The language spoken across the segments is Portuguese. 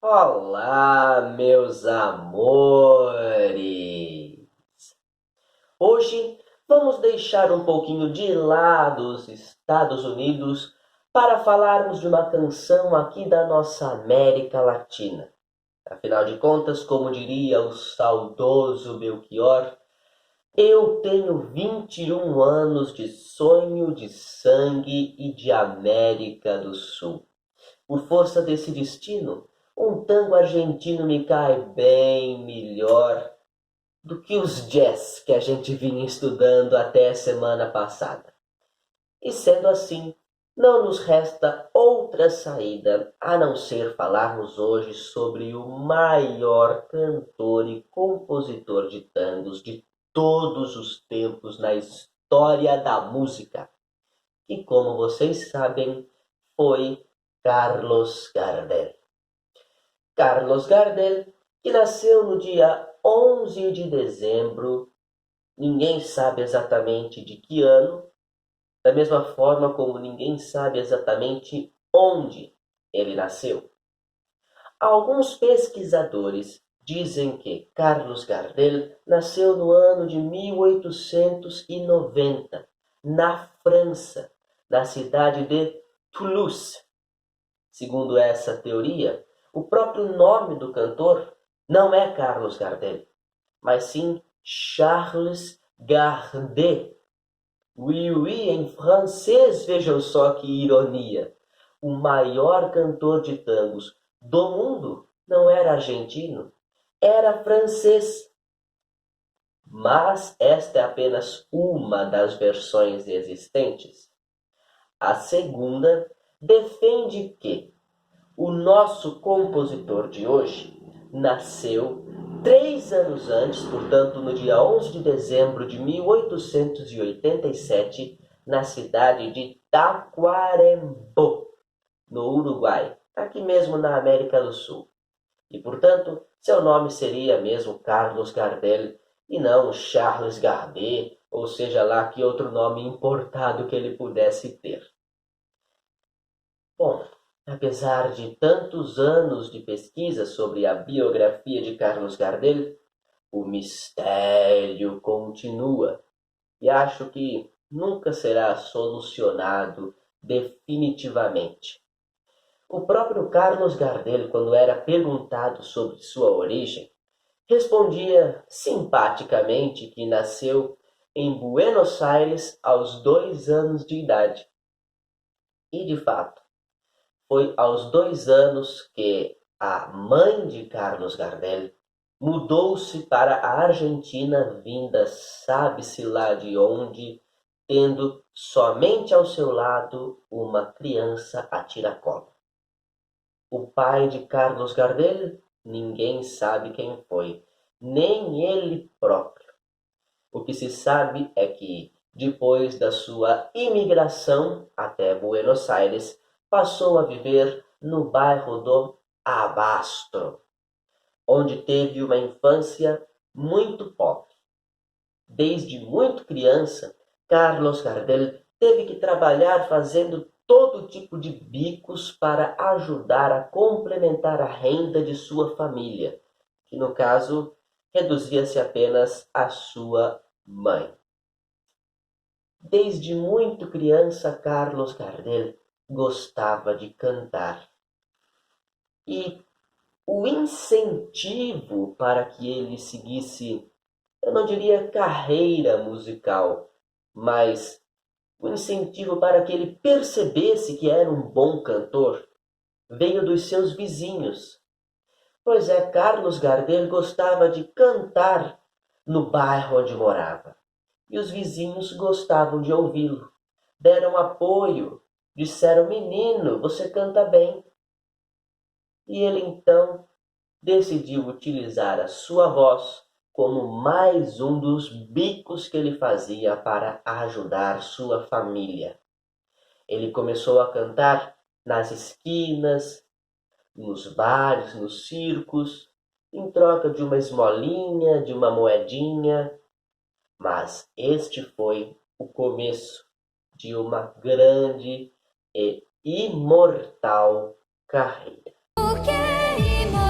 Olá, meus amores! Hoje vamos deixar um pouquinho de lado os Estados Unidos para falarmos de uma canção aqui da nossa América Latina. Afinal de contas, como diria o saudoso Belchior, eu tenho 21 anos de sonho, de sangue e de América do Sul. Por força desse destino, um tango argentino me cai bem melhor do que os jazz que a gente vinha estudando até a semana passada. E sendo assim, não nos resta outra saída a não ser falarmos hoje sobre o maior cantor e compositor de tangos de todos os tempos na história da música, que, como vocês sabem, foi Carlos Gardel. Carlos Gardel, que nasceu no dia 11 de dezembro, ninguém sabe exatamente de que ano, da mesma forma como ninguém sabe exatamente onde ele nasceu. Alguns pesquisadores dizem que Carlos Gardel nasceu no ano de 1890, na França, na cidade de Toulouse. Segundo essa teoria, o próprio nome do cantor não é Carlos Gardel, mas sim Charles Gardel. Oui, oui, em francês, vejam só que ironia. O maior cantor de tangos do mundo não era argentino, era francês. Mas esta é apenas uma das versões existentes. A segunda defende que o nosso compositor de hoje nasceu 3 anos antes, portanto no dia 11 de dezembro de 1887, na cidade de Tacuarembó, no Uruguai, aqui mesmo na América do Sul. E, portanto, seu nome seria mesmo Carlos Gardel e não Charles Gardel, ou seja lá que outro nome importado que ele pudesse ter. Bom, apesar de tantos anos de pesquisa sobre a biografia de Carlos Gardel, o mistério continua e acho que nunca será solucionado definitivamente. O próprio Carlos Gardel, quando era perguntado sobre sua origem, respondia simpaticamente que nasceu em Buenos Aires aos 2 anos de idade. E, de fato, foi aos 2 anos que a mãe de Carlos Gardel mudou-se para a Argentina, vinda sabe-se lá de onde, tendo somente ao seu lado uma criança a tiracolo. O pai de Carlos Gardel, ninguém sabe quem foi, nem ele próprio. O que se sabe é que, depois da sua imigração até Buenos Aires, passou a viver no bairro do Abasto, onde teve uma infância muito pobre. Desde muito criança, Carlos Gardel teve que trabalhar fazendo todo tipo de bicos para ajudar a complementar a renda de sua família, que no caso reduzia-se apenas à sua mãe. Desde muito criança, Carlos Gardel gostava de cantar. E o incentivo para que ele seguisse, eu não diria carreira musical, mas o incentivo para que ele percebesse que era um bom cantor, veio dos seus vizinhos. Pois é, Carlos Gardel gostava de cantar no bairro onde morava. E os vizinhos gostavam de ouvi-lo. Deram apoio, disseram: menino, você canta bem. E ele então decidiu utilizar a sua voz como mais um dos bicos que ele fazia para ajudar sua família. Ele começou a cantar nas esquinas, nos bares, nos circos, em troca de uma esmolinha, de uma moedinha. Mas este foi o começo de uma grande e imortal carreira. Por que imortal?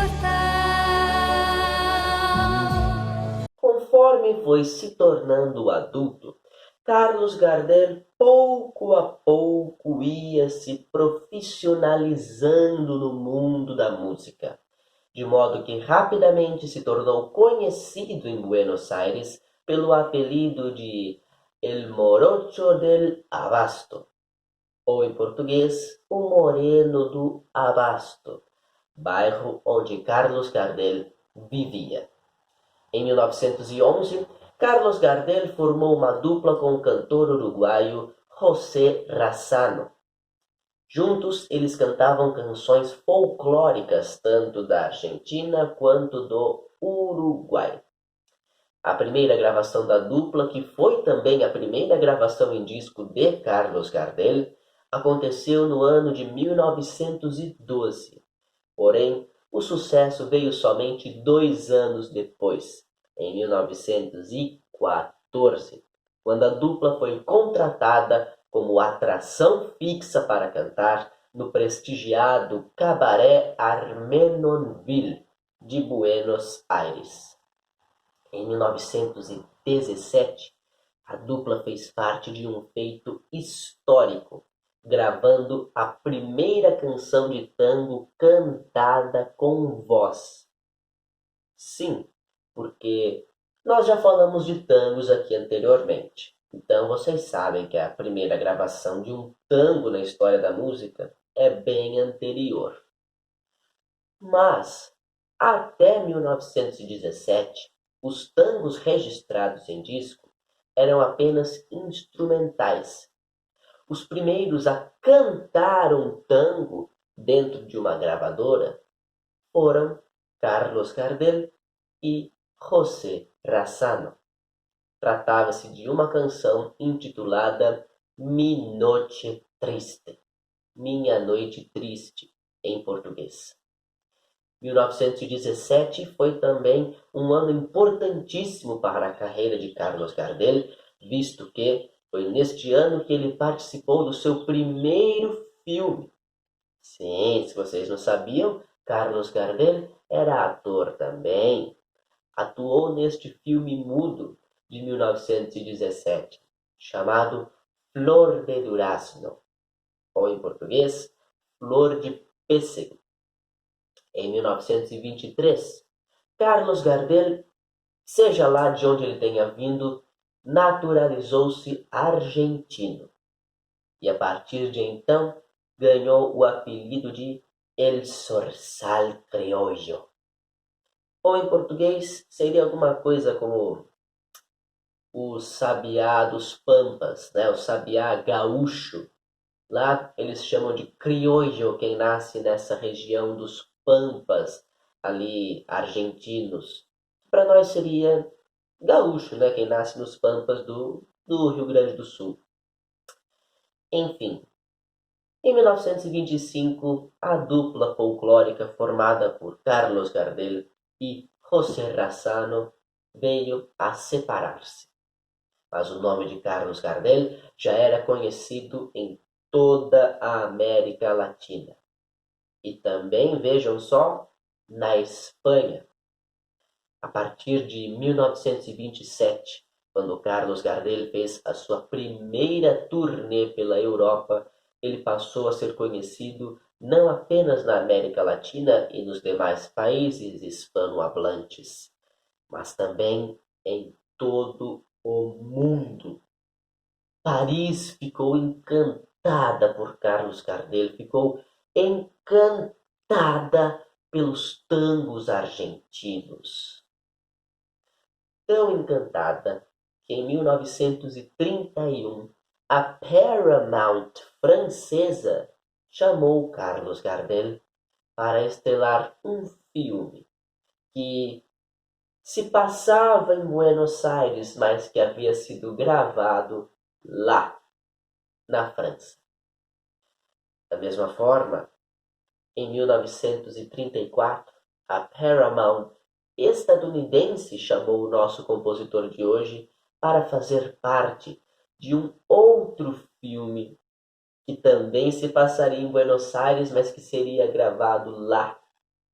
Conforme foi se tornando adulto, Carlos Gardel pouco a pouco ia se profissionalizando no mundo da música, de modo que rapidamente se tornou conhecido em Buenos Aires pelo apelido de El Morocho del Abasto, ou em português, o Moreno do Abasto, bairro onde Carlos Gardel vivia. Em 1911, Carlos Gardel formou uma dupla com o cantor uruguaio José Razzano. Juntos, eles cantavam canções folclóricas tanto da Argentina quanto do Uruguai. A primeira gravação da dupla, que foi também a primeira gravação em disco de Carlos Gardel, aconteceu no ano de 1912. Porém, o sucesso veio somente 2 anos depois, em 1914, quando a dupla foi contratada como atração fixa para cantar no prestigiado Cabaré Armenonville de Buenos Aires. Em 1917, a dupla fez parte de um feito histórico, gravando a primeira canção de tango cantada com voz. Sim, porque nós já falamos de tangos aqui anteriormente. Então vocês sabem que a primeira gravação de um tango na história da música é bem anterior. Mas, até 1917, os tangos registrados em disco eram apenas instrumentais. Os primeiros a cantar um tango dentro de uma gravadora foram Carlos Gardel e José Razzano. Tratava-se de uma canção intitulada Mi Noche Triste, Minha Noite Triste, em português. 1917 foi também um ano importantíssimo para a carreira de Carlos Gardel, visto que foi neste ano que ele participou do seu primeiro filme. Sim, se vocês não sabiam, Carlos Gardel era ator também. Atuou neste filme mudo de 1917, chamado Flor de Durazno, ou em português, Flor de Pêssego. Em 1923, Carlos Gardel, seja lá de onde ele tenha vindo, naturalizou-se argentino. E a partir de então, ganhou o apelido de El Zorzal Criollo. Ou em português, seria alguma coisa como o sabiá dos pampas, né? O sabiá gaúcho. Lá eles chamam de criollo quem nasce nessa região dos pampas, ali argentinos. Para nós seria gaúcho, né? Quem nasce nos pampas do Rio Grande do Sul. Enfim, em 1925, a dupla folclórica formada por Carlos Gardel e José Razzano veio a separar-se. Mas o nome de Carlos Gardel já era conhecido em toda a América Latina. E também, vejam só, na Espanha. A partir de 1927, quando Carlos Gardel fez a sua primeira turnê pela Europa, ele passou a ser conhecido não apenas na América Latina e nos demais países hispanohablantes, mas também em todo o mundo. Paris ficou encantada por Carlos Gardel, ficou encantada pelos tangos argentinos. Tão encantada que em 1931 a Paramount francesa chamou Carlos Gardel para estrelar um filme que se passava em Buenos Aires, mas que havia sido gravado lá, na França. Da mesma forma, em 1934, a Paramount estadunidense chamou o nosso compositor de hoje para fazer parte de um outro filme que também se passaria em Buenos Aires, mas que seria gravado lá,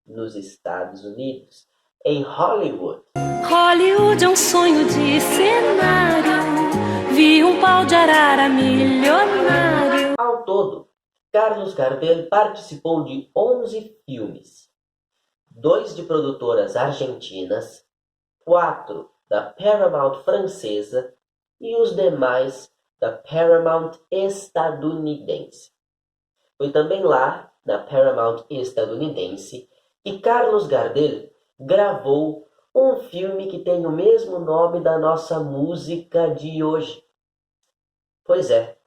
nos Estados Unidos. em Hollywood. Hollywood é um sonho de cenário. Vi um pau de arara milionário. Ao todo, Carlos Gardel participou de 11 filmes, 2 de produtoras argentinas, 4 da Paramount francesa e os demais da Paramount estadunidense. Foi também lá, na Paramount estadunidense, que Carlos Gardel gravou um filme que tem o mesmo nome da nossa música de hoje. Pois é,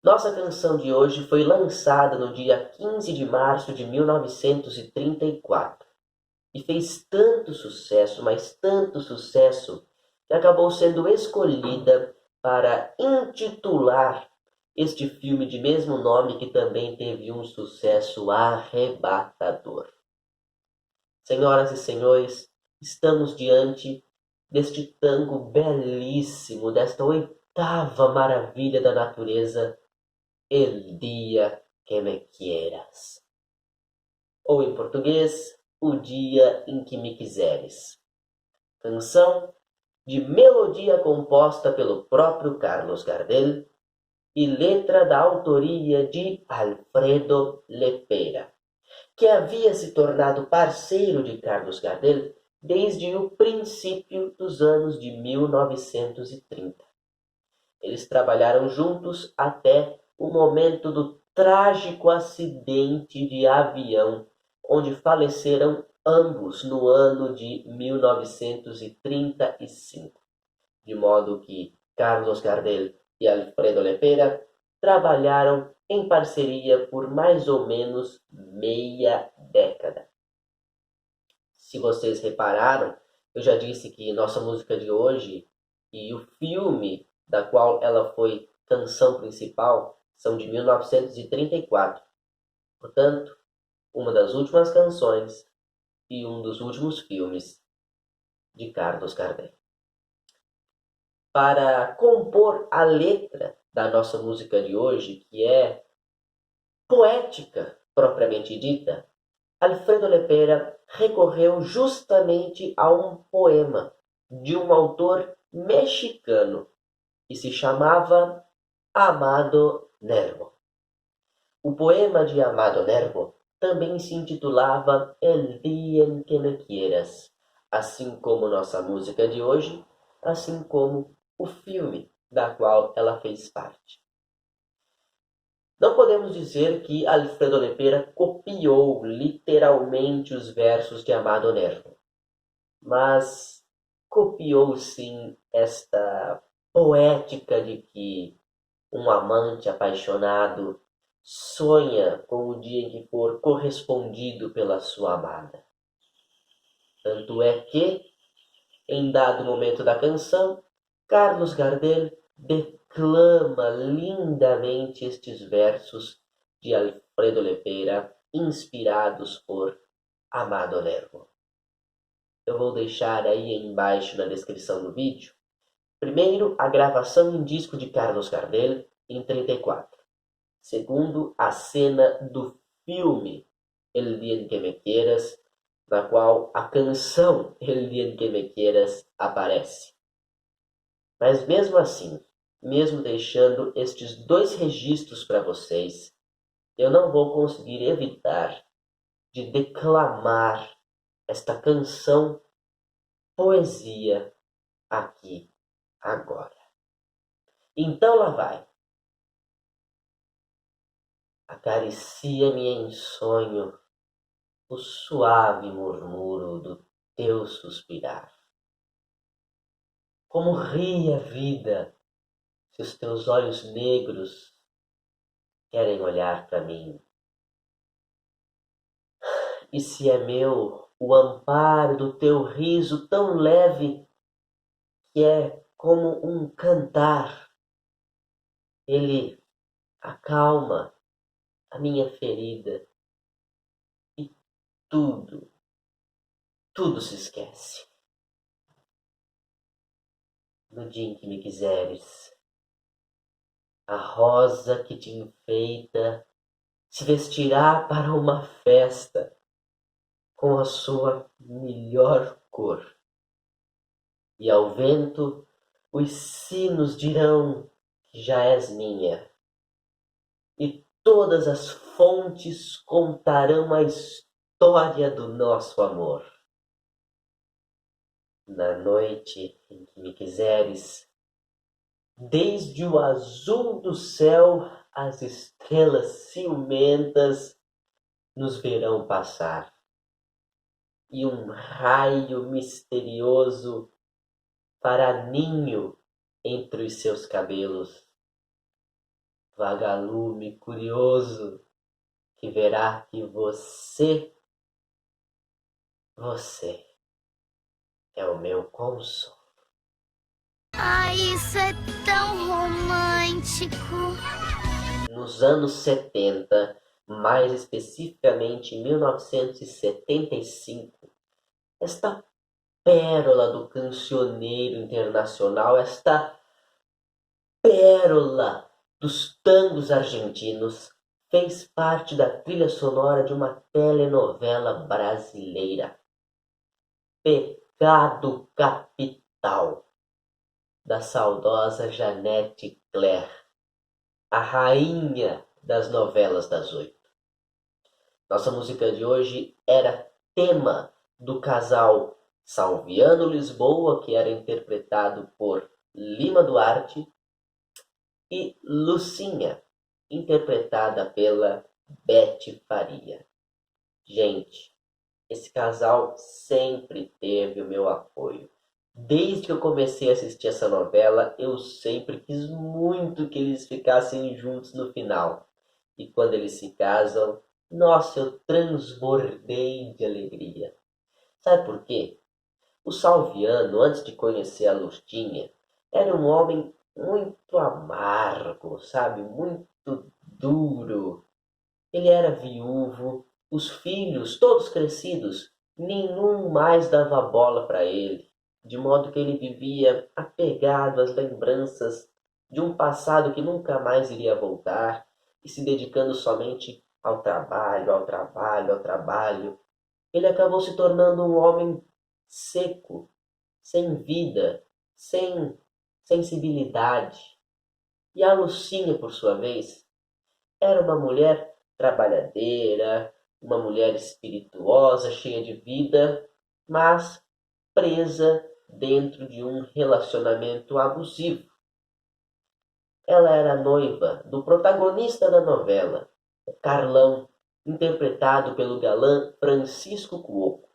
nossa canção de hoje foi lançada no dia 15 de março de 1934 e fez tanto sucesso, mas tanto sucesso, que acabou sendo escolhida para intitular este filme de mesmo nome, que também teve um sucesso arrebatador. Senhoras e senhores, estamos diante deste tango belíssimo, desta oitava maravilha da natureza, El Dia que Me Quieras. Ou em português, O Dia em que Me Quiseres. Canção de melodia composta pelo próprio Carlos Gardel e letra da autoria de Alfredo Lepera, que havia se tornado parceiro de Carlos Gardel desde o princípio dos anos de 1930. Eles trabalharam juntos até o momento do trágico acidente de avião, onde faleceram ambos no ano de 1935, de modo que Carlos Gardel e Alfredo Lepera trabalharam em parceria por mais ou menos meia década. Se vocês repararam, eu já disse que nossa música de hoje e o filme da qual ela foi canção principal são de 1934. Portanto, uma das últimas canções e um dos últimos filmes de Carlos Gardel. Para compor a letra da nossa música de hoje, que é poética propriamente dita, Alfredo Lepera recorreu justamente a um poema de um autor mexicano que se chamava Amado Nervo. O poema de Amado Nervo também se intitulava El Día en que Me Quieras, assim como nossa música de hoje, assim como o filme da qual ela fez parte. Não podemos dizer que Alfredo Lepera copiou literalmente os versos de Amado Nervo, mas copiou sim esta poética de que um amante apaixonado sonha com o dia em que for correspondido pela sua amada. Tanto é que, em dado momento da canção, Carlos Gardel declama lindamente estes versos de Alfredo Lepera, inspirados por Amado Nervo. Eu vou deixar aí embaixo na descrição do vídeo, primeiro, a gravação em disco de Carlos Gardel em 34. Segundo, a cena do filme El Día en que Me Quieras, na qual a canção El Día en que Me Quieras aparece. Mas mesmo assim, mesmo deixando estes dois registros para vocês, eu não vou conseguir evitar de declamar esta canção poesia aqui agora. Então lá vai. Acaricia-me em sonho o suave murmúrio do teu suspirar. Como ri a vida se os teus olhos negros querem olhar para mim. E se é meu o amparo do teu riso tão leve que é como um cantar, ele acalma a minha ferida e tudo, tudo se esquece. No dia em que me quiseres, a rosa que te enfeita se vestirá para uma festa, com a sua melhor cor. E ao vento os sinos dirão que já és minha, e todas as fontes contarão a história do nosso amor. Na noite em que me quiseres, desde o azul do céu as estrelas ciumentas nos verão passar, e um raio misterioso fará ninho entre os seus cabelos. Vagalume curioso que verá que você é o meu consolo. Ai, isso é tão romântico. Nos anos 70, mais especificamente em 1975, esta pérola do cancioneiro internacional, esta pérola dos tangos argentinos, fez parte da trilha sonora de uma telenovela brasileira, Pecado Capital, da saudosa Janete Claire, a rainha das novelas das 8. Nossa música de hoje era tema do casal Salviano Lisboa, que era interpretado por Lima Duarte, e Lucinha, interpretada pela Beth Faria. Gente, esse casal sempre teve o meu apoio. Desde que eu comecei a assistir essa novela, eu sempre quis muito que eles ficassem juntos no final. E quando eles se casam, nossa, eu transbordei de alegria. Sabe por quê? O Salviano, antes de conhecer a Lustinha, era um homem muito amargo, sabe? Muito duro. Ele era viúvo, os filhos, todos crescidos, nenhum mais dava bola para ele, de modo que ele vivia apegado às lembranças de um passado que nunca mais iria voltar e se dedicando somente ao trabalho, ao trabalho, ao trabalho. Ele acabou se tornando um homem seco, sem vida, sem sensibilidade. E a Lucinha, por sua vez, era uma mulher trabalhadeira, uma mulher espirituosa, cheia de vida, mas presa dentro de um relacionamento abusivo. Ela era noiva do protagonista da novela, o Carlão, interpretado pelo galã Francisco Cuoco,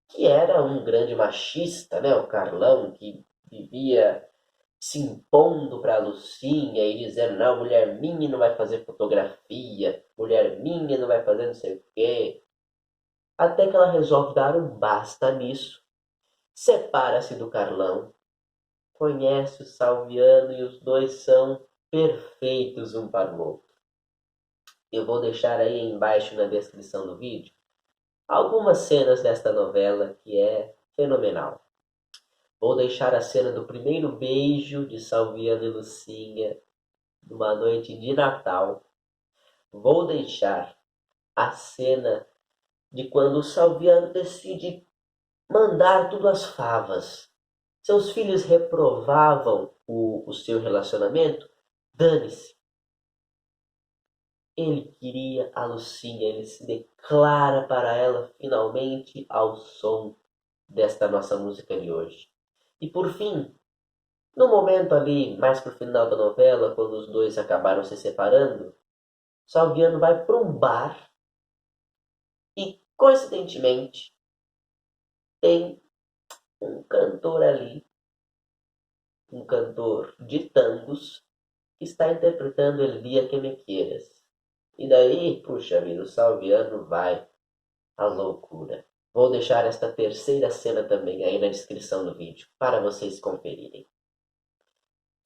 que era um grande machista, né? O Carlão, que vivia se impondo para a Lucinha e dizendo, não, mulher minha não vai fazer fotografia, mulher minha não vai fazer não sei o quê. Até que ela resolve dar um basta nisso, separa-se do Carlão, conhece o Salviano e os dois são perfeitos um para o outro. Eu vou deixar aí embaixo na descrição do vídeo algumas cenas desta novela que é fenomenal. Vou deixar a cena do primeiro beijo de Salviano e Lucinha numa noite de Natal. Vou deixar a cena de quando o Salviano decide mandar tudo às favas. Seus filhos reprovavam o seu relacionamento. Dane-se. Ele queria a Lucinha, ele se declara para ela finalmente ao som desta nossa música de hoje. E por fim, no momento ali, mais pro final da novela, quando os dois acabaram se separando, Salviano vai para um bar e, coincidentemente, tem um cantor ali, um cantor de tangos, que está interpretando El Dia Que Me Quieras. E daí, puxa vida, o Salviano vai à loucura. Vou deixar esta terceira cena também aí na descrição do vídeo, para vocês conferirem.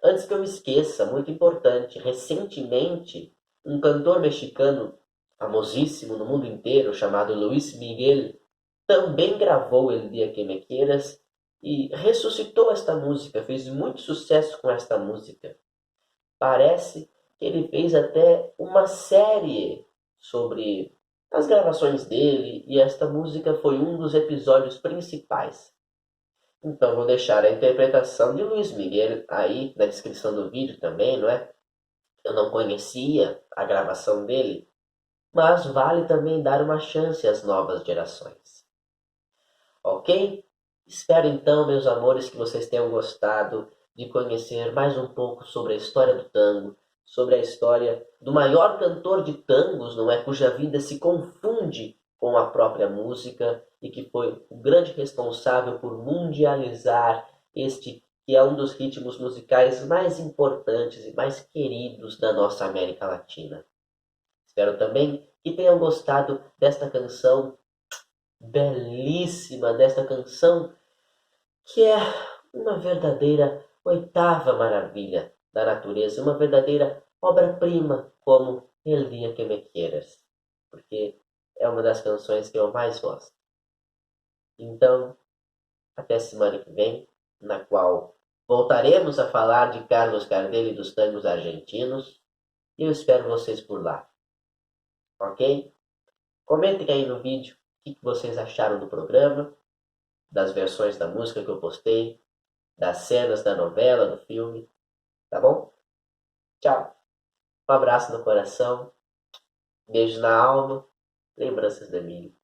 Antes que eu me esqueça, muito importante, recentemente, um cantor mexicano famosíssimo no mundo inteiro, chamado Luis Miguel, também gravou El Dia Que Me Quieras e ressuscitou esta música, fez muito sucesso com esta música. Parece que ele fez até uma série sobre as gravações dele, e esta música foi um dos episódios principais. Então vou deixar a interpretação de Luiz Miguel aí na descrição do vídeo também, não é? Eu não conhecia a gravação dele, mas vale também dar uma chance às novas gerações. Ok? Espero então, meus amores, que vocês tenham gostado de conhecer mais um pouco sobre a história do tango, sobre a história do maior cantor de tangos, não é? Cuja vida se confunde com a própria música e que foi o grande responsável por mundializar este que é um dos ritmos musicais mais importantes e mais queridos da nossa América Latina. Espero também que tenham gostado desta canção belíssima, desta canção que é uma verdadeira oitava maravilha da natureza, uma verdadeira obra-prima, como El Dia Que Me Quieras, porque é uma das canções que eu mais gosto. Então, até semana que vem, na qual voltaremos a falar de Carlos Gardel e dos tangos argentinos, e eu espero vocês por lá, ok? Comentem aí no vídeo o que vocês acharam do programa, das versões da música que eu postei, das cenas da novela, do filme, tá bom? Tchau. Um abraço no coração, beijo na alma, lembranças da Emília.